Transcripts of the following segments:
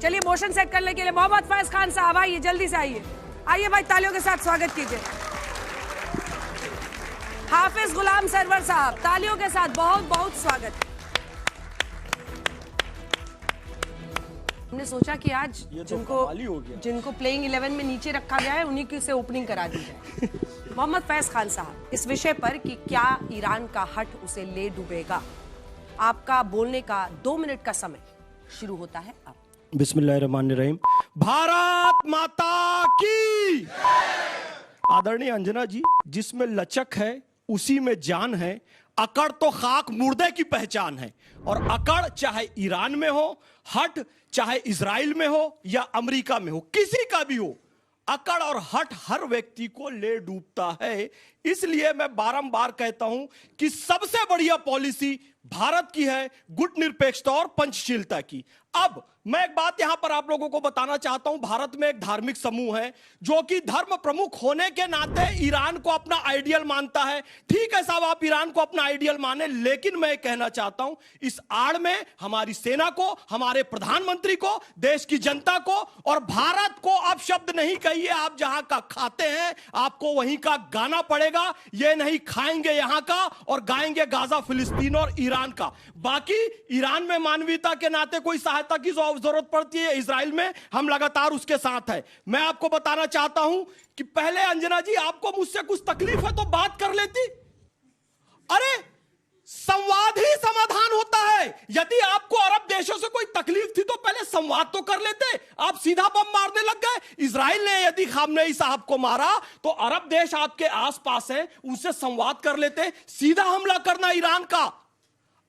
चलिए motion set करने के लिए मोहम्मद फैज खान साहब आइए, जल्दी से आइए। आइए भाई, तालियों के साथ स्वागत कीजिए। हाफिज गुलाम सरवर साहब, तालियों के साथ बहुत बहुत स्वागत। हमने सोचा कि आज जिनको प्लेइंग 11 में नीचे रखा गया है उन्हीं की से ओपनिंग करा दी जाए। मोहम्मद फैज खान साहब, इस विषय पर कि क्या ईरान का हट उसे ले डूबेगा, आपका बोलने का 2 मिनट का समय शुरू होता है अब। बिस्मिल्लाहिर्रहमानिर्रहीम। भारत माता की। आदरणीय अंजना जी, जिसमें लचक है उसी में जान है। अकड़ तो खाक मुर्दे की पहचान है, और अकड़ चाहे ईरान में हो, हट चाहे इजराइल में हो या अमेरिका में हो, किसी का भी हो, अकड़ और हट हर व्यक्ति को ले डूबता है। इसलिए मैं बारंबार कहता हूं कि सबसे बढ़िया पॉलिसी भारत की है गुटनिरपेक्षता और पंचशीलता की। अब मैं एक बात यहां पर आप लोगों को बताना चाहता हूं। भारत में एक धार्मिक समूह है जो कि धर्म प्रमुख होने के नाते ईरान को अपना आइडियल मानता है। ठीक है साहब, आप ईरान को अपना आइडियल माने, लेकिन मैं कहना चाहता हूं इस आड़ में हमारी सेना को, हमारे प्रधानमंत्री को, देश की जनता को और भारत को अब शब्द नहीं कहिए। आप जहां का खाते हैं आपको वहीं का गाना पड़ेगा। ये नहीं खाएंगे यहां का और गाएंगे गाजा, फिलिस्तीन और ईरान का। बाकी ईरान में मानवीयता के नाते कोई सहायता की जरूरत पड़ती है, इजराइल में हम लगातार उसके साथ है। मैं आपको बताना चाहता हूं कि पहले अंजना जी, आपको मुझसे कुछ तकलीफ है तो बात कर लेती। अरे संवाद ही समाधान होता है। यदि आपको अरब देशों से कोई तकलीफ थी तो पहले संवाद तो कर लेते। आप सीधा बम मारने लग गए। इजराइल ने यदि खामनेई साहब को मारा तो अरब देश आपके आसपास है, उनसे संवाद कर लेते। सीधा हमला करना ईरान का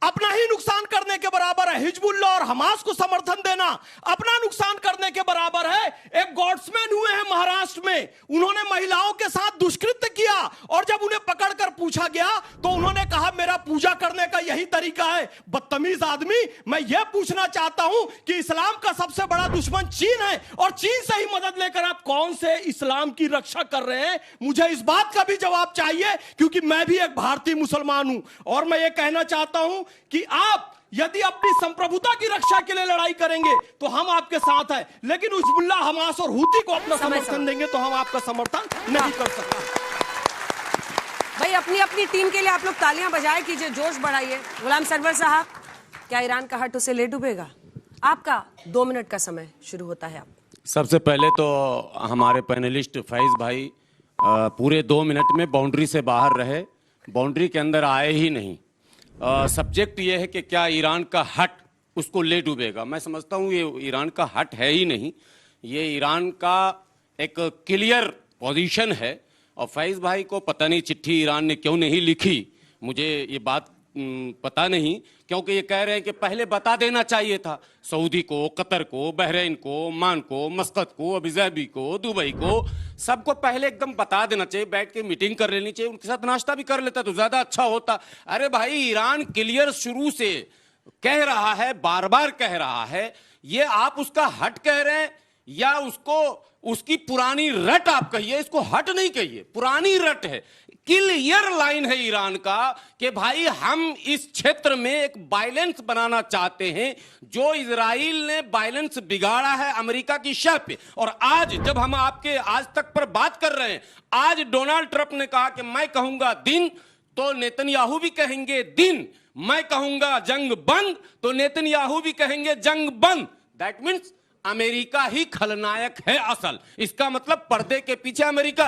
अपना ही नुकसान करने के बराबर है। हिजबुल्लाह और हमास को समर्थन देना अपना नुकसान करने के बराबर है। एक गॉड्समैन हुए हैं महाराष्ट्र में, उन्होंने महिलाओं के साथ दुष्कृत्य किया और जब उन्हें पकड़कर पूछा गया तो उन्होंने कहा मेरा पूजा करने का यही तरीका है। बदतमीज आदमी। मैं यह पूछना चाहता हूं कि इस्लाम का सबसे बड़ा दुश्मन चीन है और चीन से ही मदद लेकर आप कौन से इस्लाम की रक्षा कर रहे हैं? मुझे इस बात का भी जवाब चाहिए, क्योंकि मैं भी एक भारतीय मुसलमान हूं। और मैं ये कहना चाहता हूं कि आप यदि अपनी संप्रभुता की रक्षा के लिए लड़ाई करेंगे तो हम आपके साथ हैं, लेकिन हिजबुल्लाह, हमास और हूती को अपना समर्थन देंगे तो हम आपका समर्थन नहीं कर सकते। भाई अपनी अपनी टीम के लिए आप लोग तालियां बजाए कीजिए, जोश बढ़ाइए। गुलाम सरवर साहब, क्या ईरान का हट उसे ले डूबेगा? आपका 2 मिनट का समय शुरू होता है अब। सबसे पहले तो हमारे पैनलिस्ट फैज भाई पूरे 2 मिनट में बाउंड्री से बाहर रहे, बाउंड्री के अंदर आए ही नहीं। सब्जेक्ट ये है कि क्या ईरान का हट उसको ले डूबेगा। मैं समझता हूँ ये ईरान का हट है ही नहीं, ये ईरान का एक क्लियर पोजीशन है। और फैज भाई को पता नहीं चिट्ठी ईरान ने क्यों नहीं लिखी, मुझे ये बात पता नहीं, क्योंकि ये कह रहे हैं कि पहले बता देना चाहिए था सऊदी को, कतर को, बहरीन को, ओमान को, मस्कत को, अबुधाबी को, दुबई को, सबको पहले एकदम बता देना चाहिए। बैठ के मीटिंग कर लेनी चाहिए, उनके साथ नाश्ता भी कर लेता तो ज्यादा अच्छा होता। अरे भाई, ईरान क्लियर शुरू से कह रहा है, बार बार कह रहा है, ये आप उसका हट कह रहे हैं या उसको उसकी पुरानी रट आप कहिए, इसको हट नहीं कहिए, पुरानी रट है। क्लियर लाइन है ईरान का कि भाई हम इस क्षेत्र में एक बैलेंस बनाना चाहते हैं, जो इजराइल ने बैलेंस बिगाड़ा है अमेरिका की शह पे। और आज जब हम आपके आज तक पर बात कर रहे हैं, आज डोनाल्ड ट्रंप ने कहा कि मैं कहूंगा दिन तो नेतन्याहू भी कहेंगे दिन, मैं कहूंगा जंग बंद तो नेतन्याहू भी कहेंगे जंग बंद। दैट मीन्स अमेरिका ही खलनायक है असल। इसका मतलब पर्दे के पीछे अमेरिका,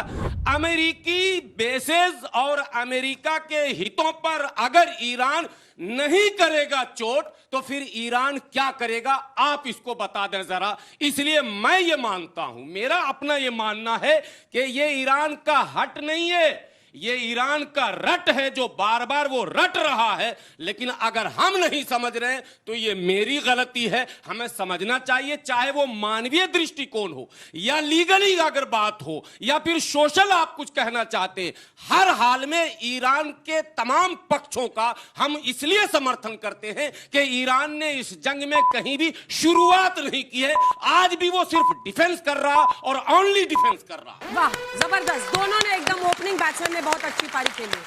अमेरिकी बेसेस और अमेरिका के हितों पर अगर ईरान नहीं करेगा चोट तो फिर ईरान क्या करेगा, आप इसको बता दें जरा। इसलिए मैं ये मानता हूं, मेरा अपना ये मानना है कि ये ईरान का हट नहीं है, ये ईरान का रट है जो बार बार वो रट रहा है। लेकिन अगर हम नहीं समझ रहे हैं तो ये मेरी गलती है, हमें समझना चाहिए। चाहे वो मानवीय दृष्टिकोण हो या लीगली अगर बात हो या फिर सोशल आप कुछ कहना चाहते हैं, हर हाल में ईरान के तमाम पक्षों का हम इसलिए समर्थन करते हैं कि ईरान ने इस जंग में कहीं भी शुरुआत नहीं की है। आज भी वो सिर्फ डिफेंस कर रहा और ओनली डिफेंस कर रहा। वाह, जबरदस्त। दोनों ने एकदम ओपनिंग बैट्समैन ने बहुत अच्छी पारी खेली।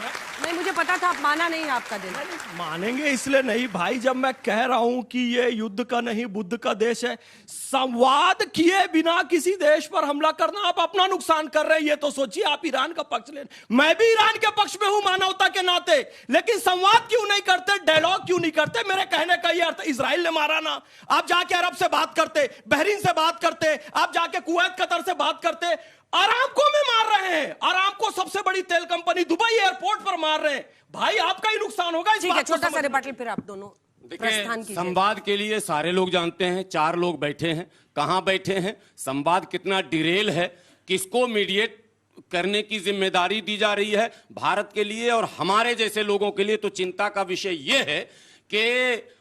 नहीं, मुझे पता था आप माना नहीं है आपका दिल। मानेंगे इसलिए नहीं भाई, जब मैं कह रहा हूं कि ये युद्ध का नहीं बुद्ध का देश है। संवाद किए बिना किसी देश पर हमला करना, आप अपना नुकसान कर रहे हैं। ये तो सोचिए, आप ईरान का पक्ष ले, मैं भी ईरान के पक्ष में हूं मानवता के नाते, लेकिन संवाद क्यों नहीं करते, डायलॉग क्यों नहीं करते? मेरे कहने का ये अर्थ, इजराइल ने मारा ना, आप जाके अरब से बात करते, बहरीन से बात करते, आप जाके कुवैत कतर से बात करते। अरामको में मार रहे हैं, अरामको सबसे बड़ी तेल कंपनी दुबई एयरपोर्ट पर मार रहे हैं। भाई आपका ही नुकसान होगा इस ठीक है, बात को छोटा सा समझ- रिबटल फिर आप दोनों प्रस्थान कीजिए। संवाद के लिए सारे लोग जानते हैं, 4 लोग बैठे हैं। कहां बैठे हैं? संवाद कितना डिरेल है, किसको मीडिएट करने की जिम्मेदारी दी जा रही है भारत के लिए और हमारे जैसे लोगों के लिए। तो चिंता का विषय यह है कि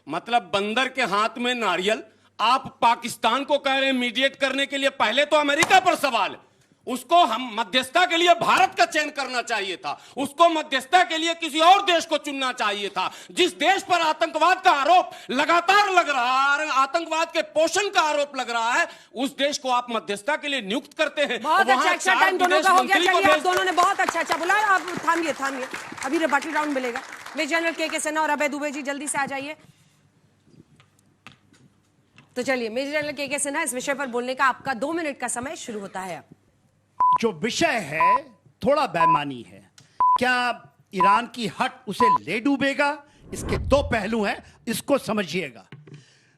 मतलब बंदर के हाथ में नारियल, आप पाकिस्तान को कह रहे हैं मीडिएट करने के लिए। पहले तो अमेरिका पर सवाल है, उसको हम मध्यस्थता के लिए भारत का चयन करना चाहिए था, उसको मध्यस्थता के लिए किसी और देश को चुनना चाहिए था। जिस देश पर आतंकवाद का आरोप लगातार लग रहा है, आतंकवाद के पोषण का आरोप लग रहा है, उस देश को आप मध्यस्थता के लिए नियुक्त करते हैं। बहुत अच्छा टाइम दोनों का हो गया। चलिए, आप दोनों ने बहुत अच्छा बुलाया। आप थामिए, अभी रिबटल राउंड मिलेगा। मेजर जनरल के सिन्हा और अभय दुबे जी जल्दी से आ जाइए। तो चलिए, मेजर जनरल के सिन्हा, इस विषय पर बोलने का आपका 2 मिनट का समय शुरू होता है अब। जो विषय है थोड़ा बेईमानी है। क्या ईरान की हट उसे ले डूबेगा? इसके 2 पहलू हैं, इसको समझिएगा।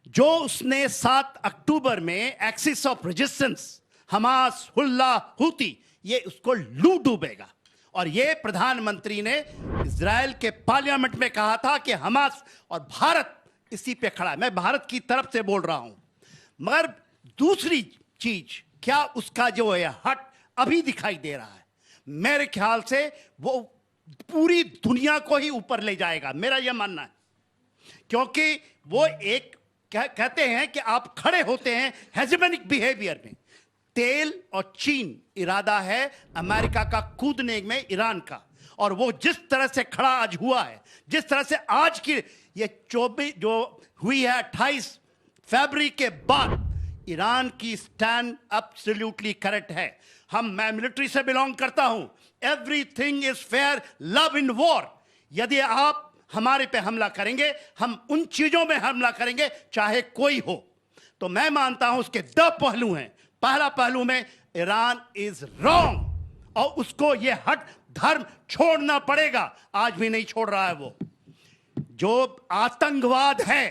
जो उसने 7 अक्टूबर में एक्सिस ऑफ रेजिस्टेंस, हमास, हुल्ला, हूती, ये उसको लू डूबेगा। और ये प्रधानमंत्री ने इजराइल के पार्लियामेंट में कहा था कि हमास और भारत इसी पे खड़ा है। मैं भारत की तरफ से बोल रहा हूं। मगर दूसरी चीज, क्या उसका जो है हट अभी दिखाई दे रहा है? मेरे ख्याल से वो पूरी दुनिया को ही ऊपर ले जाएगा, मेरा यह मानना है। क्योंकि वो एक कहते हैं कि आप खड़े होते हैं हेजेमोनिक बिहेवियर में। तेल और चीन इरादा है अमेरिका का कूदने में ईरान का, और वो जिस तरह से खड़ा आज हुआ है, जिस तरह से आज की ये 24 जो हुई है 28 फरवरी के बाद, ईरान की स्टैंड एब्सोल्युटली करेक्ट है। मैं मिलिट्री से बिलोंग करता हूं। Everything is fair, love in war. यदि आप हमारे पे हमला करेंगे, हम उन चीजों में हमला करेंगे चाहे कोई हो। तो मैं मानता हूं उसके 2 पहलू हैं। पहला पहलू में ईरान इज रॉन्ग और उसको ये हट धर्म छोड़ना पड़ेगा। आज भी नहीं छोड़ रहा है। वो जो आतंकवाद है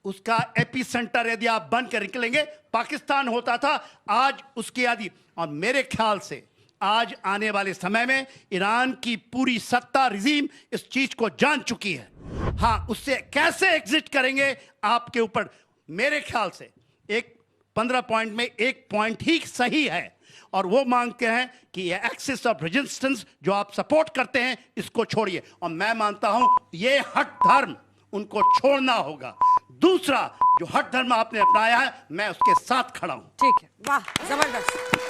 उसका एपी सेंटर यदि आप बन कर निकलेंगे, पाकिस्तान होता था, आज उसकी आदि। और मेरे ख्याल से आज आने वाले समय में ईरान की पूरी सत्ता रिजीम इस चीज को जान चुकी है। हाँ, उससे कैसे एग्जिट करेंगे आपके ऊपर। मेरे ख्याल से 15 पॉइंट में 1 पॉइंट ही सही है, और वो मांगते हैं कि ये एक्सिस ऑफ रेजिस्टेंस जो आप सपोर्ट करते हैं, इसको छोड़िए। और मैं मानता हूं ये हट धर्म उनको छोड़ना होगा। दूसरा, जो हट धर्म आपने अपनाया है, मैं उसके साथ खड़ा हूं। ठीक है, वाह, जबरदस्त।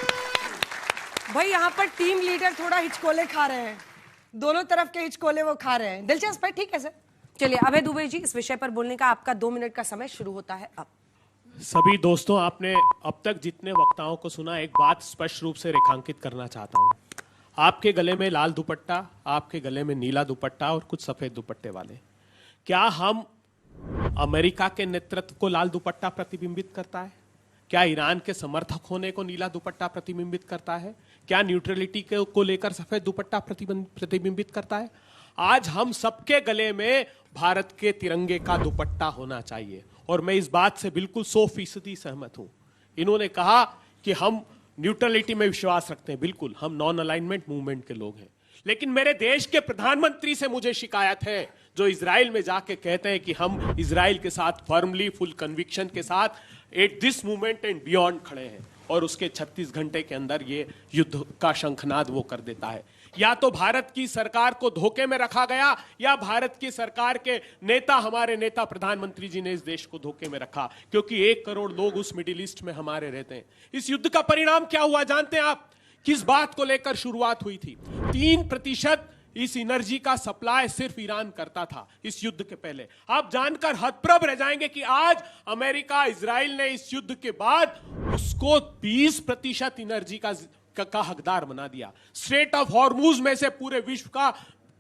भाई यहाँ पर टीम लीडर थोड़ा हिचकोले खा रहे हैं, दोनों तरफ के हिचकोले वो खा रहे हैं। दिलचस्प है, ठीक है सर। चलिए, अभय दुबे जी, इस विषय पर बोलने का आपका 2 मिनट का समय शुरू होता है अब। सभी दोस्तों, आपने अब तक जितने वक्ताओं को सुना, एक बात स्पष्ट रूप से रेखांकित करना चाहता हूं। आपके गले में लाल दुपट्टा, आपके गले में नीला दुपट्टा और कुछ सफेद दुपट्टे वाले। क्या हम अमेरिका के नेतृत्व को लाल दुपट्टा प्रतिबिंबित करता है? क्या ईरान के समर्थक होने को नीला दुपट्टा प्रतिबिंबित करता है? क्या न्यूट्रलिटी को लेकर सफेद दुपट्टा प्रतिबिंबित करता है? आज हम सबके गले में भारत के तिरंगे का दुपट्टा होना चाहिए, और मैं इस बात से बिल्कुल 100% सहमत हूं। इन्होंने कहा कि हम न्यूट्रलिटी में विश्वास रखते हैं, बिल्कुल, हम नॉन अलाइनमेंट मूवमेंट के लोग हैं। लेकिन मेरे देश के प्रधानमंत्री से मुझे शिकायत है, जो इजराइल में जाके कहते हैं कि हम इजराइल के साथ फर्मली, फुल कन्विक्शन के साथ at this moment and beyond खड़े हैं, और उसके 36 घंटे के अंदर ये युद्ध का शंखनाद वो कर देता है। या तो भारत की सरकार को धोखे में रखा गया, या भारत की सरकार के नेता, हमारे नेता प्रधानमंत्री जी ने इस देश को धोखे में रखा, क्योंकि 1 करोड़ लोग उस मिडिल ईस्ट में हमारे रहते हैं। इस युद्ध का परिणाम क्या हुआ जानते हैं आप? किस बात को लेकर शुरुआत हुई थी? 3% इस एनर्जी का सप्लाई सिर्फ ईरान करता था इस युद्ध के पहले। आप जानकर हतप्रभ रह जाएंगे कि आज अमेरिका, इजराइल ने इस युद्ध के बाद उसको 20% एनर्जी का हकदार बना दिया। स्ट्रेट ऑफ हॉर्मुज में से पूरे विश्व का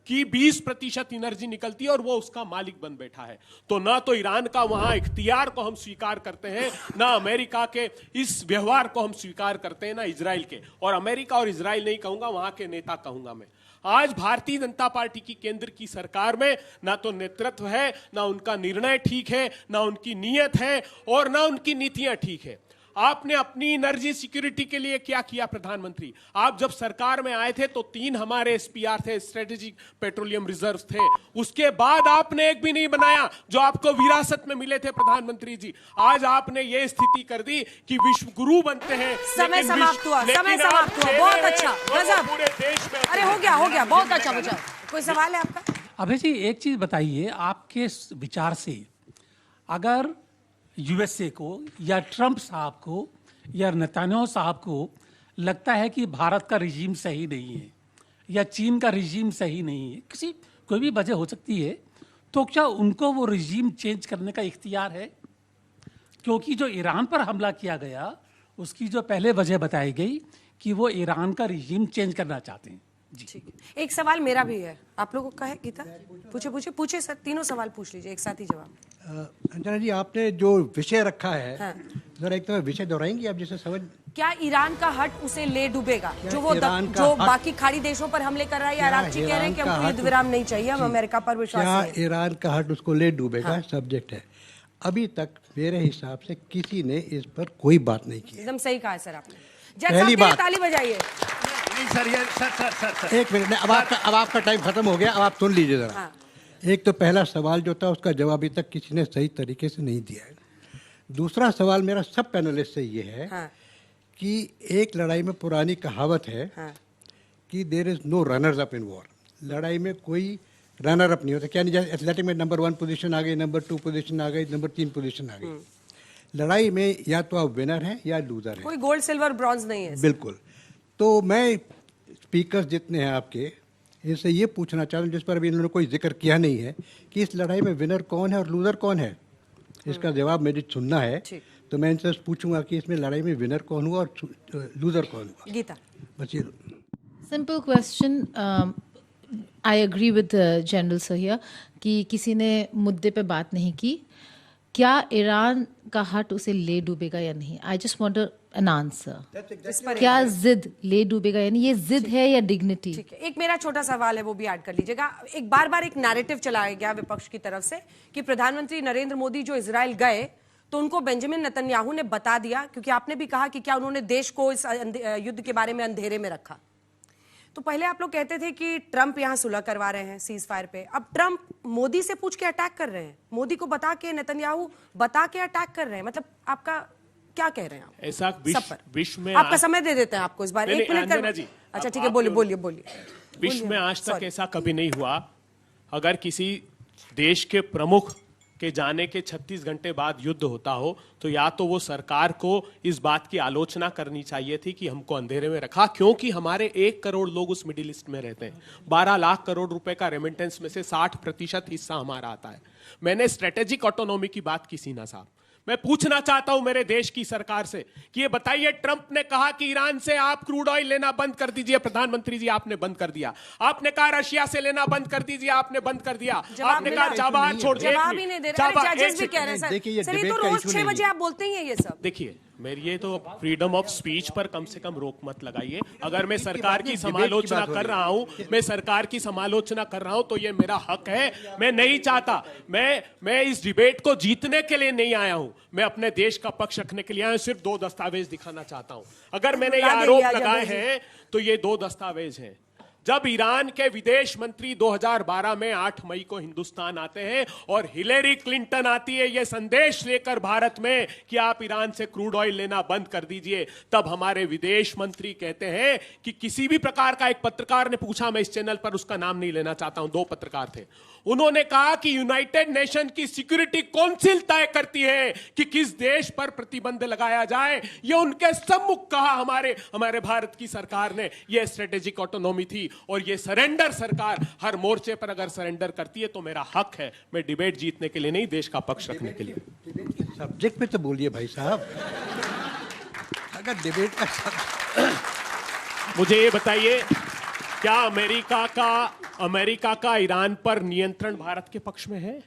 की 20% एनर्जी निकलती है और वो उसका मालिक बन बैठा है। तो ना तो ईरान का वहां इख्तियार को हम स्वीकार करते हैं, ना अमेरिका के इस व्यवहार को हम स्वीकार करते हैं, ना इजराइल के। और अमेरिका और इजराइल नहीं कहूंगा, वहां के नेता कहूंगा मैं। आज भारतीय जनता पार्टी की केंद्र की सरकार में ना तो नेतृत्व है, ना उनका निर्णय ठीक है, ना उनकी नीयत है और ना उनकी नीतियां ठीक है। आपने अपनी एनर्जी सिक्योरिटी के लिए क्या किया प्रधानमंत्री? आप जब सरकार में आए थे तो 3 हमारे एसपीआर थे, स्ट्रेटेजिक पेट्रोलियम रिजर्व थे। उसके बाद आपने एक भी नहीं बनाया जो आपको विरासत में मिले थे प्रधानमंत्री जी। आज आपने ये स्थिति कर दी कि विश्व गुरु बनते हैं। समय समाप्त हुआ, समय समाप्त हुआ। बहुत अच्छा, गजब। पूरे देश में अरे हो गया, बहुत अच्छा बचा। कोई सवाल है आपका? अभय जी, एक चीज बताइए, आपके विचार से अगर यूएसए को या ट्रंप साहब को या नेतन्याहू साहब को लगता है कि भारत का रिजीम सही नहीं है या चीन का रिजीम सही नहीं है, कोई भी वजह हो सकती है, तो क्या उनको वो रिजीम चेंज करने का इख्तियार है? क्योंकि जो ईरान पर हमला किया गया उसकी जो पहले वजह बताई गई कि वो ईरान का रिजीम चेंज करना चाहते हैं। ठीक है, एक सवाल मेरा भी है, आप लोगों का है गीता? पूछे सर, तीनों सवाल पूछ लीजिए, एक साथ ही जवाब। अंजना जी, आपने जो विषय रखा है, हाँ। जरा एक तो विषय दोहराएंगी आप, जिसे समझ। क्या ईरान का हट उसे ले डूबेगा? जो वो जो बाकी खाड़ी देशों पर हमले कर रहा है, या राष्ट्रीय कह रहे हैं कि हमको युद्ध विराम नहीं चाहिए, हम अमेरिका पर विश्वास नहीं है। ईरान का हट उसको ले डूबेगा, सब्जेक्ट है। अभी तक मेरे हिसाब से किसी ने इस पर कोई बात नहीं की। एकदम सही कहा सर आपने। पहली बात, ताली बजाइए। सर एक मिनट, अब आपका टाइम खत्म हो गया, अब आप सुन लीजिए जरा। एक तो पहला सवाल जो था उसका जवाब अभी तक किसी ने सही तरीके से नहीं दिया है। दूसरा सवाल मेरा सब पैनलिस्ट से ये है कि एक लड़ाई में पुरानी कहावत है कि there is no runners up in war. लड़ाई में कोई रनर अप नहीं होता। क्या नहीं, जैसे एथलेटिक में नंबर 1 पोजीशन आ गई, नंबर 2 पोजीशन आ गई, नंबर 3 पोजीशन आ गई। लड़ाई में या तो आप विनर हैं या लूजर हैं, कोई गोल्ड सिल्वर ब्रॉन्ज नहीं है। बिल्कुल। तो मैं स्पीकर्स जितने हैं आपके, इनसे ये पूछना चाहता हूँ, जिस पर अभी इन्होंने कोई जिक्र किया नहीं है, कि इस लड़ाई में विनर कौन है और लूजर कौन है। इसका जवाब मुझे सुनना है। तो मैं इनसे पूछूंगा कि इसमें लड़ाई में विनर कौन हुआ और लूजर कौन हुआ। गीता, बस ये simple question. I agree with general sir here कि किसी ने मुद्दे पे बात नहीं की। क्या ईरान का हट उसे ले डूबेगा या नहीं? I just want an answer. क्या जिद ले डूबेगा या नहीं? ये जिद है या डिग्निटी? ठीक है, एक मेरा छोटा सवाल है, वो भी ऐड कर लीजिएगा। एक बार एक नैरेटिव चलाया गया विपक्ष की तरफ से कि प्रधानमंत्री नरेंद्र मोदी जो इजराइल गए तो उनको बेंजामिन नेतन्याहू ने बता दिया, क्योंकि आपने भी कहा कि क्या उन्होंने देश को इस युद्ध के बारे में अंधेरे में रखा। तो पहले आप लोग कहते थे कि ट्रंप यहां सुलह करवा रहे हैं सीज फायर पे, अब ट्रंप मोदी से पूछ के अटैक कर रहे हैं, मोदी को बता के, नेतन्याहू बता के अटैक कर रहे हैं। मतलब आपका क्या कह रहे हैं आप? ऐसा विश्व में आपका समय दे देते हैं आपको इस बार, 1 मिनट कर। अच्छा ठीक है, बोलिए। विश्व में आज तक ऐसा कभी नहीं हुआ, अगर किसी देश के प्रमुख के जाने के 36 घंटे बाद युद्ध होता हो तो या तो वो सरकार को इस बात की आलोचना करनी चाहिए थी कि हमको अंधेरे में रखा, क्योंकि हमारे 1 करोड़ लोग उस मिडिल ईस्ट में रहते हैं। 12 लाख करोड़ रुपए का रेमिटेंस में से 60% हिस्सा हमारा आता है। मैंने स्ट्रेटेजिक ऑटोनॉमी की बात की सीना साहब। मैं पूछना चाहता हूं मेरे देश की सरकार से कि ये बताइए, ट्रंप ने कहा कि ईरान से आप क्रूड ऑयल लेना बंद कर दीजिए, प्रधानमंत्री जी आपने बंद कर दिया। आपने कहा रशिया से लेना बंद कर दीजिए, आपने बंद कर दिया। आपने कहा चाबहार छोड़ दिया, जवाब ही नहीं दे रहे, जजेस भी कह रहे हैं सर। ये तो रोज 6 बजे आप बोलते ही हैं ये सब। देखिए, मेरी ये तो फ्रीडम ऑफ स्पीच पर कम से कम रोक मत लगाइए। अगर मैं सरकार की समालोचना कर रहा हूं, तो ये मेरा हक है। मैं नहीं चाहता, मैं इस डिबेट को जीतने के लिए नहीं आया हूं, मैं अपने देश का पक्ष रखने के लिए आया हूं। सिर्फ 2 दस्तावेज दिखाना चाहता हूं। अगर मैंने ये आरोप लगाए हैं तो ये 2 दस्तावेज हैं। जब ईरान के विदेश मंत्री 2012 में 8 मई को हिंदुस्तान आते हैं और हिलेरी क्लिंटन आती है ये संदेश लेकर भारत में कि आप ईरान से क्रूड ऑयल लेना बंद कर दीजिए, तब हमारे विदेश मंत्री कहते हैं कि किसी भी प्रकार का, एक पत्रकार ने पूछा, मैं इस चैनल पर उसका नाम नहीं लेना चाहता हूं, 2 पत्रकार थे, उन्होंने कहा कि यूनाइटेड नेशन की सिक्योरिटी काउंसिल तय करती है कि किस देश पर प्रतिबंध लगाया जाए। ये उनके सम्मुख कहा हमारे भारत की सरकार ने। ये स्ट्रेटेजिक ऑटोनॉमी थी और ये सरेंडर सरकार हर मोर्चे पर अगर सरेंडर करती है तो मेरा हक है। मैं डिबेट जीतने के लिए नहीं, देश का पक्ष रखने के लिए। सब्जेक्ट पे तो बोलिए भाई साहब। अगर डिबेट का मुझे ये बताइए, क्या अमेरिका का ईरान पर नियंत्रण भारत के पक्ष में है?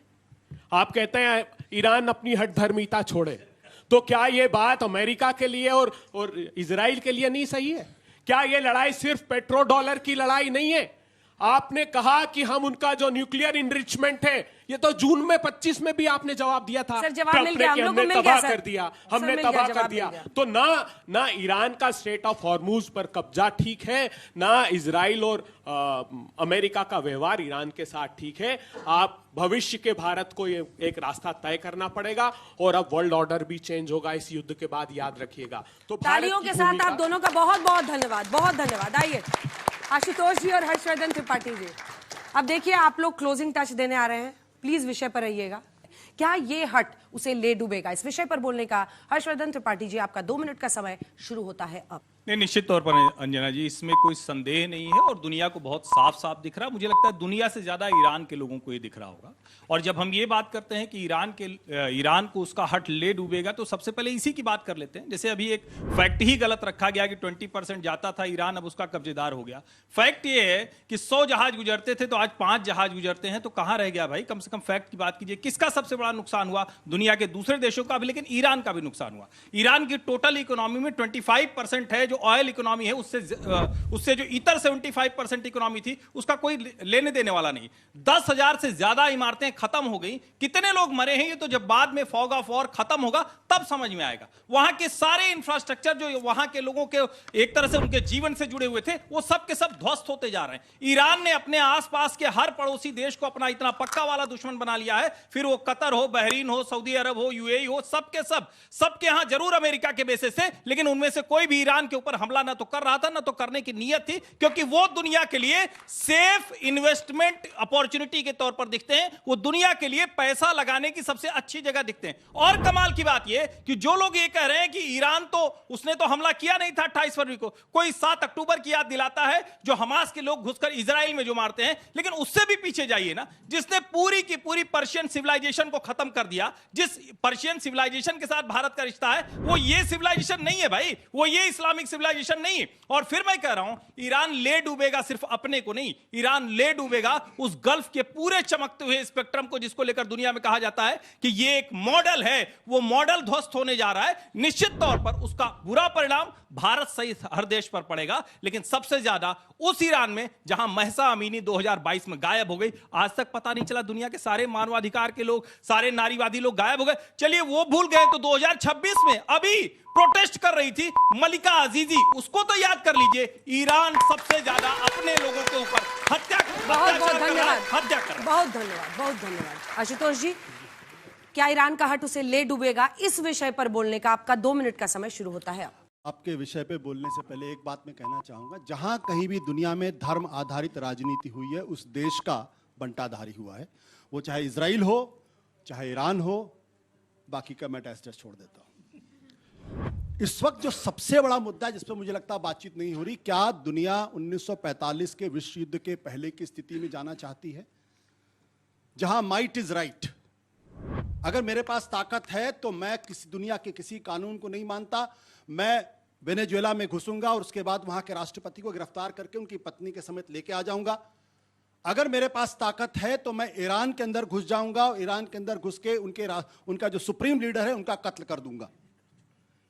आप कहते हैं ईरान अपनी हठधर्मिता छोड़े, तो क्या यह बात अमेरिका के लिए और इजराइल के लिए नहीं सही है? क्या यह लड़ाई सिर्फ पेट्रो डॉलर की लड़ाई नहीं है? आपने कहा कि हम उनका जो न्यूक्लियर इनरिचमेंट है, ये तो जून में 25 में भी आपने जवाब दिया था। सर, जवाब मिल गया, हम लोगों को मिल तबाह गया, कर दिया, सर, हमने मिल गया, तबाह कर जवाब दिया। मिल गया। तो ना ईरान का स्ट्रेट ऑफ हॉर्मूज पर कब्जा ठीक है, ना इजराइल और अमेरिका का व्यवहार ईरान के साथ ठीक है। आप भविष्य के भारत को ये एक रास्ता तय करना पड़ेगा, और अब वर्ल्ड ऑर्डर भी चेंज होगा इस युद्ध के बाद, याद रखिएगा। तो तालियों के साथ आप दोनों का बहुत बहुत धन्यवाद, बहुत धन्यवाद। आइए आशुतोष जी और हर्षवर्धन त्रिपाठी जी, अब देखिए आप लोग क्लोजिंग टच देने आ रहे हैं, प्लीज विषय पर रहिएगा। क्या ये हट उसे ले डूबेगा? इस विषय पर बोलने का हर्षवर्धन त्रिपाठी जी, आपका 2 मिनट का समय शुरू होता है अब। नहीं, निश्चित तौर पर अंजना जी, इसमें कोई संदेह नहीं है, और दुनिया को बहुत साफ साफ दिख रहा है। मुझे लगता है दुनिया से ज्यादा ईरान के लोगों को ये दिख रहा होगा। और जब हम ये बात करते हैं कि ईरान को उसका हट ले डूबेगा, तो सबसे पहले इसी की बात कर लेते हैं। जैसे अभी एक फैक्ट ही गलत रखा गया कि 20% जाता था ईरान, अब उसका कब्जेदार हो गया। फैक्ट ये है कि 100 जहाज गुजरते थे तो आज 5 जहाज गुजरते हैं, तो कहां रह गया भाई? कम से कम फैक्ट की बात कीजिए। किसका सबसे बड़ा नुकसान हुआ? दुनिया के दूसरे देशों का भी, लेकिन ईरान का भी नुकसान हुआ। ईरान की टोटल इकोनॉमी में 25% है जो ऑयल इकोनॉमी है, उससे जो इतर 75% इकोनॉमी थी, उसका कोई लेने देने वाला नहीं। 10,000 से ज्यादा इमारतें खत्म हो गई। कितने लोग मरे हैं ये तो जब बाद में फॉग ऑफ वॉर खत्म होगा तब समझ में आएगा। वहां के सारे इंफ्रास्ट्रक्चर जो वहां के लोगों के एक तरह से उनके जीवन से जुड़े हुए थे, वो सब के सब ध्वस्त होते जा रहे हैं। ईरान ने अपने आसपास के हर पड़ोसी देश को अपना इतना पक्का वाला दुश्मन बना लिया है, फिर वो कतर हो, बहरीन हो, सऊदी अरब हो, यूएई हो, सबके यहां जरूर अमेरिका के बेसिस से, लेकिन उनमें से कोई भी ईरान के ऊपर हमला ना तो कर रहा था, ना तो करने की नीयत थी, क्योंकि वो दुनिया के लिए सेफ इन्वेस्टमेंट अपॉर्चुनिटी के तौर पर दिखते हैं। वो दुनिया के लिए पैसा लगाने की सबसे अच्छी जगह दिखते हैं। और कमाल की बात यह कि जो लोग ये कह रहे हैं कि ईरान तो उसने तो हमला किया नहीं था 28 फरवरी को, कोई 7 अक्टूबर की याद दिलाता है जो हमास के लोग घुसकर इजराइल में जो मारते हैं। लेकिन उससे भी पीछे जाइए ना, जिसने पूरी की पूरी पर्शियन सिविलाइजेशन को खत्म कर दिया, जिस पर्शियन सिविलाइजेशन के साथ भारत का रिश्ता है, वो ये सिविलाइजेशन नहीं है भाई, वो ये इस्लामिक सिविलाइजेशन नहीं है। और फिर मैं कह रहा हूं, ईरान ले डूबेगा सिर्फ अपने को नहीं, ईरान ले डूबेगा उस गल्फ के पूरे चमकते हुए स्पेक्ट्रम को, जिसको लेकर दुनिया में कहा जाता है कि ये एक मॉडल है। वो मॉडल ध्वस्त होने जा रहा है। निश्चित तौर पर उसका बुरा परिणाम भारत सहित हर देश पर पड़ेगा, लेकिन सबसे ज्यादा उस ईरान में जहां महसा अमीनी 2022 में गायब हो गई। आज तक पता नहीं चला, दुनिया के सारे मानवाधिकार के लोग, सारे नारीवादी लोग गायब हो गए। चलिए वो भूल गए तो 2026 में अभी प्रोटेस्ट कर रही थी मलिका अजीजी, उसको तो याद कर लीजिए। ईरान सबसे ज्यादा अपने लोगों के ऊपर हत्या कर बहुत धन्यवाद, बहुत धन्यवाद। आशुतोष जी, क्या ईरान का हट उसे ले डूबेगा? इस विषय पर बोलने का आपका 2 मिनट का समय शुरू होता है। आपके विषय पे बोलने से पहले एक बात मैं कहना चाहूंगा, जहां कहीं भी दुनिया में धर्म आधारित राजनीति हुई है, उस देश का बंटाधारी हुआ है। वो चाहे इजराइल हो, चाहे ईरान हो, बाकी का मैं टेस्ट छोड़ देता हूं। इस वक्त जो सबसे बड़ा मुद्दा है जिस पर मुझे लगता है बातचीत नहीं हो रही, क्या दुनिया 1945 के विश्व युद्ध के पहले की स्थिति में जाना चाहती है, जहां माइट इज राइट? अगर मेरे पास ताकत है तो मैं किसी दुनिया के किसी कानून को नहीं मानता, मैं वेनेजुएला में घुसूंगा और उसके बाद वहां के राष्ट्रपति को गिरफ्तार करके उनकी पत्नी के समेत लेके आ जाऊंगा। अगर मेरे पास ताकत है तो मैं ईरान के अंदर घुस जाऊंगा और ईरान के अंदर घुस के उनका जो सुप्रीम लीडर है उनका कत्ल कर दूंगा।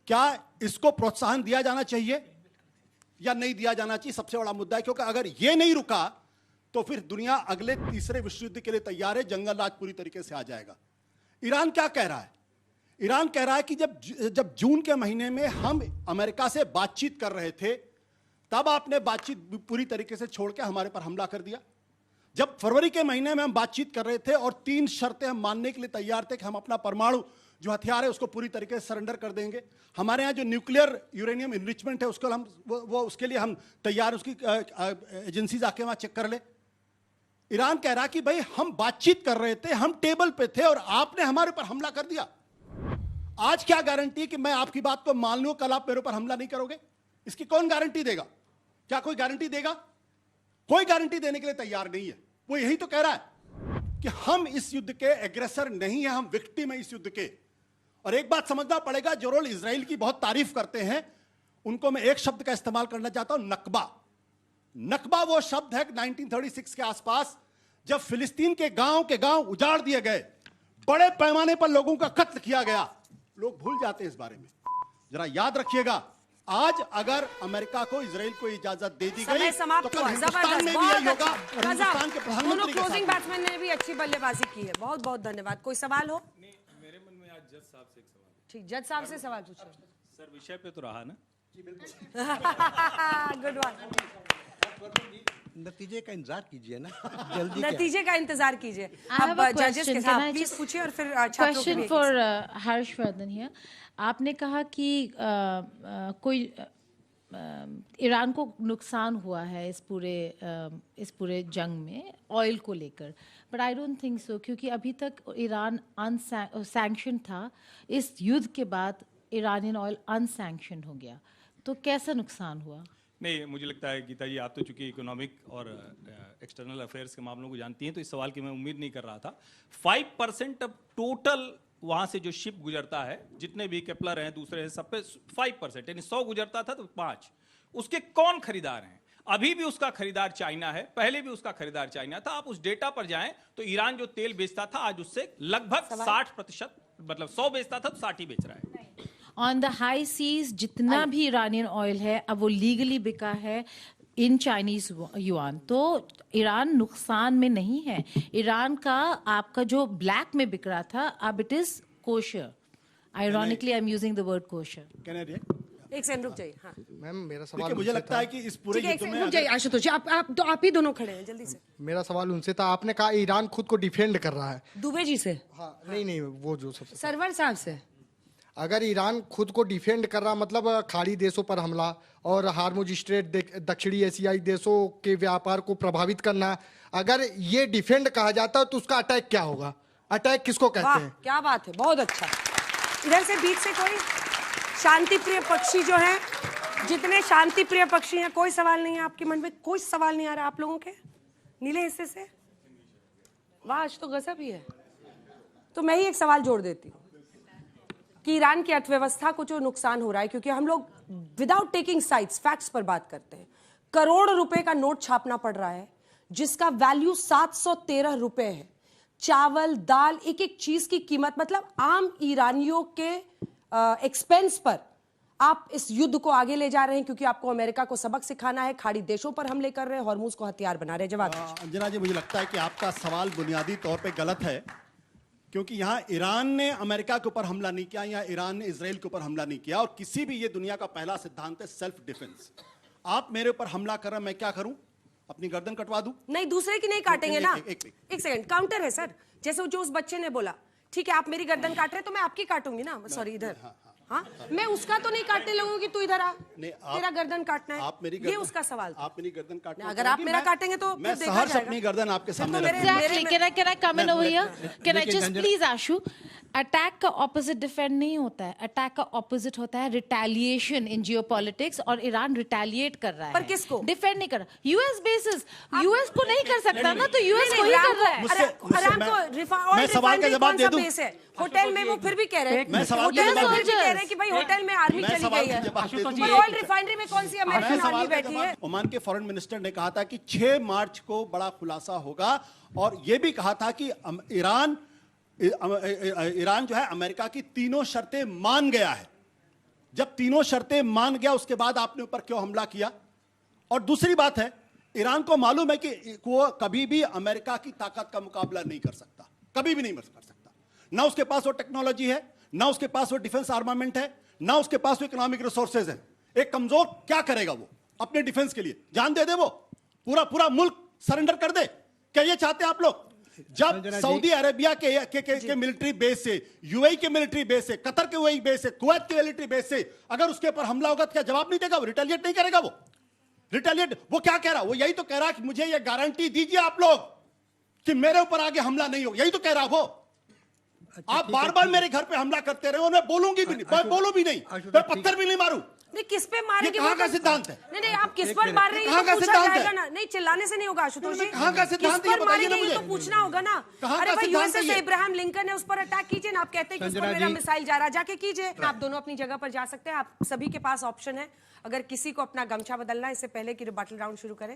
क्या इसको प्रोत्साहन दिया जाना चाहिए या नहीं दिया जाना चाहिए? सबसे बड़ा मुद्दा है, क्योंकि अगर यह नहीं रुका तो फिर दुनिया अगले तीसरे विश्व युद्ध के लिए तैयार है, जंगल राज पूरी तरीके से आ जाएगा। ईरान क्या कह रहा है? ईरान कह रहा है कि जब जून के महीने में हम अमेरिका से बातचीत कर रहे थे, तब आपने बातचीत पूरी तरीके से छोड़ के हमारे पर हमला कर दिया। जब फरवरी के महीने में हम बातचीत कर रहे थे और 3 शर्तें हम मानने के लिए तैयार थे कि हम अपना परमाणु जो हथियार है उसको पूरी तरीके से सरेंडर कर देंगे, हमारे यहाँ जो न्यूक्लियर यूरेनियम इनरिचमेंट है उसको हम उसके लिए हम तैयार, उसकी एजेंसीज आके वहां चेक कर ले। ईरान कह रहा कि भाई हम बातचीत कर रहे थे, हम टेबल पे थे और आपने हमारे ऊपर हमला कर दिया। आज क्या गारंटी कि मैं आपकी बात को मान लूं, कल आप मेरे ऊपर हमला नहीं करोगे? इसकी कौन गारंटी देगा? क्या कोई गारंटी देगा? कोई गारंटी देने के लिए तैयार नहीं है। वो यही तो कह रहा है कि हम इस युद्ध के एग्रेसर नहीं है, हम विक्टिम है इस युद्ध के। और एक बात समझना पड़ेगा, जो रोल इजराइल की बहुत तारीफ करते हैं, उनको मैं एक शब्द का इस्तेमाल करना चाहता हूं, नकबा। नकबा वो शब्द है 1936 के आसपास, जब फिलिस्तीन के गांव उजाड़ दिए गए, बड़े पैमाने पर लोगों का कत्ल किया गया। लोग भूल जाते हैं इस बारे में। जरा याद रखिएगा, आज अगर अमेरिका को इजराइल को इजाजत दे दी गई तो कल हिंदुस्तान में भी यही होगा और हिंदुस्तान के प्रधानमंत्री के क्लोजिंग बैट्समैन ने भी अच्छी बल्लेबाजी की है। बहुत बहुत धन्यवाद। कोई सवाल हो? मेरे मन में आज जज साहब से एक सवाल। ठीक, जज साहब से सवाल पूछो। सर विषय पे तो रहा ना? Good one. नतीजे का इंतजार कीजिए ना, जल्दी नतीजे का इंतजार कीजिए। I have अब a जजेस question. के Can साथ I प्लीज just- पूछिए और फिर छात्रों के क्वेश्चन लिए। For Harshvardhan here. आपने कहा कि कोई ईरान को नुकसान हुआ है इस पूरे जंग में ऑयल को लेकर, but I don't think so, क्योंकि अभी तक ईरान सैंक्शन था। इस युद्ध के बाद ईरानियन ऑयल अनसैंक्शन हो गया, तो कैसा नुकसान हुआ? नहीं, मुझे लगता है गीता जी, आप तो चूंकि इकोनॉमिक और एक्सटर्नल अफेयर्स के मामलों को जानती हैं, तो इस सवाल की मैं उम्मीद नहीं कर रहा था। 5% अब टोटल वहां से जो शिप गुजरता है, जितने भी केपलर हैं दूसरे हैं, सब पे 5%, यानी 100 गुजरता था तो 5, उसके कौन खरीदार हैं? अभी भी उसका खरीदार चाइना है, पहले भी उसका खरीदार चाइना था। आप उस डेटा पर जाएं तो ईरान जो तेल बेचता था आज उससे लगभग 60%, मतलब 100 बेचता था तो 60 ही बेच रहा है। ऑन द हाई सीज जितना भी ईरानियन ऑयल है अब वो लीगली बिका है इन चाइनीज युआन, तो ईरान नुकसान में नहीं है। ईरान का आपका जो ब्लैक में बिक रहा था अब it is kosher. Ironically I am using the word kosher. एक सेकंड रुक जाइए। हाँ, मैम मेरा सवाल मुझे उनसे लगता था। है कि इस पूरे ठीक है, एक युद्ध सेकंड में रुक जाइए आशुतोष जी। आप ही दोनों खड़े हैं, जल्दी से। मेरा सवाल उनसे था, आपने कहा ईरान खुद को डिफेंड कर रहा है। दुबे जी से? हाँ, नहीं वो जो सबसे सरवर साहब से। अगर ईरान खुद को डिफेंड कर रहा, मतलब खाड़ी देशों पर हमला और हार्मुज स्ट्रेट दक्षिणी एशियाई देशों के व्यापार को प्रभावित करना, अगर ये डिफेंड कहा जाता है तो उसका अटैक क्या होगा? अटैक किसको कहते हैं? क्या बात है, बहुत अच्छा। इधर से बीच से कोई शांति प्रिय पक्षी जो है, जितने शांति प्रिय पक्षी हैं, कोई सवाल नहीं है आपके मन में? कोई सवाल नहीं आ रहा आप लोगों के नीले हिस्से से? वाह, आज तो गजब ही है। तो मैं ही एक सवाल जोड़ देती हूँ कि ईरान की अर्थव्यवस्था को जो नुकसान हो रहा है, क्योंकि हम लोग विदाउट टेकिंग साइड्स फैक्ट्स पर बात करते हैं, करोड़ रुपए का नोट छापना पड़ रहा है जिसका वैल्यू 713 रुपए है। चावल, दाल, एक एक चीज की कीमत, मतलब आम ईरानियों के एक्सपेंस पर आप इस युद्ध को आगे ले जा रहे हैं, क्योंकि आपको अमेरिका को सबक सिखाना है। खाड़ी देशों पर हमले कर रहे हैं, हॉर्मुज को हथियार बना रहे हैं। जवाब अंजना जी, मुझे लगता है कि आपका सवाल बुनियादी तौर पे गलत है, क्योंकि यहां ईरान ने अमेरिका के ऊपर हमला नहीं किया, या ईरान ने इजराइल के ऊपर हमला नहीं किया। और किसी भी, ये दुनिया का पहला सिद्धांत है सेल्फ डिफेंस। आप मेरे ऊपर हमला कर रहे हैं, मैं क्या करूं? अपनी गर्दन कटवा दूं? नहीं, दूसरे की नहीं काटेंगे ना। एक सेकंड, काउंटर है सर। जैसे जो उस बच्चे ने बोला, ठीक है आप मेरी गर्दन काट रहे तो मैं आपकी काटूंगी ना। सॉरी, इधर। हाँ, मैं उसका तो नहीं काटने लगूंगी, तू इधर आ, तेरा गर्दन काटना है। आप मेरी ये उसका सवाल था। आप मेरी गर्दन काटना, अगर आप मेरा काटेंगे तो मैं फिर देखा सहर्ष जाएगा। अपनी गर्दन आपके सामने रख Exactly. दूंगा। Can I come in over here? Can I just please Ashu? Attack का ऑपोजिट डिफेंड नहीं होता है, अटैक का ऑपोजिट होता है रिटेलिएशन इन जियोपॉलिटिक्स, और ईरान रिटेलिएट कर रहा है। पर किसको? डिफेंड नहीं कर रहा। यूएस बेसिस, यूएस को नहीं कर सकता ना, तो यूएस को ही कर रहा है। मैं सवाल का जवाब दे दूं? होटल में वो फिर भी कह रहे हैं, मैं सवाल का होटल में जवाब फिर भी कह रहे हैं कि भाई होटल में आर्मी चली गई है, पर ऑयल रिफाइनरी में कौन सी अमेरिकन आर्मी बैठी है? ओमान के फॉरेन मिनिस्टर ने कहा था कि 6 मार्च को बड़ा खुलासा होगा, और यह भी कहा था कि ईरान जो है अमेरिका की तीनों शर्तें मान गया है। जब तीनों शर्तें मान गया, उसके बाद आपने ऊपर क्यों हमला किया? और दूसरी बात है, ईरान को मालूम है कि वो कभी भी अमेरिका की ताकत का मुकाबला नहीं कर सकता, कभी भी नहीं कर सकता। ना उसके पास वो टेक्नोलॉजी है, ना उसके पास वो डिफेंस आर्मामेंट है, ना उसके पास वो इकोनॉमिक रिसोर्सेज है। एक कमजोर क्या करेगा वो अपने डिफेंस के लिए? जान दे दे, वो पूरा मुल्क सरेंडर कर दे? क्या ये चाहते हैं आप लोग? जब सऊदी अरेबिया के मिलिट्री बेस से, यूएई के मिलिट्री बेस से, कतर के यूएई बेस से, कुवैत के मिलिट्री बेस से अगर उसके ऊपर हमला होगा तो क्या जवाब नहीं देगा? वो रिटेलिएट नहीं करेगा? वो रिटेलिएट, वो क्या कह रहा? वो यही तो कह रहा है कि मुझे ये गारंटी दीजिए आप लोग कि मेरे ऊपर आगे हमला नहीं हो। यही तो कह रहा वो। आप बार बार मेरे घर पे हमला करते रहे हो, मैं बोलूंगी भी नहीं, मैं बोलूं भी नहीं, मैं पत्थर भी नहीं मारूं। नहीं, किस पे मारेंगे? कहाँ का सिद्धांत है? नहीं, आप किस पर मार रहे हैं कहाँ ये का तो पूछा सिद्धांत जाएगा है? ना। नहीं, चिल्लाने से नहीं होगा आशुतोष जी। कहाँ का सिद्धांत किस है? पर बताइए ना मारेंगे ये मुझे। तो पूछना होगा ना। कहाँ अरे का भाई, सिद्धांत यूएसए है से ये? इब्राहिम लिंकन है, उस पर अटैक कीजिए ना। आप कहते हैं कि उस पर मेरा मिसाइल जा रहा, जाके कीजिए। आप दोनों अपनी जगह पर जा सकते हैं, आप सभी के पास ऑप्शन है। अगर किसी को अपना गमछा बदलना है इससे पहले कि रिबटल राउंड शुरू करें।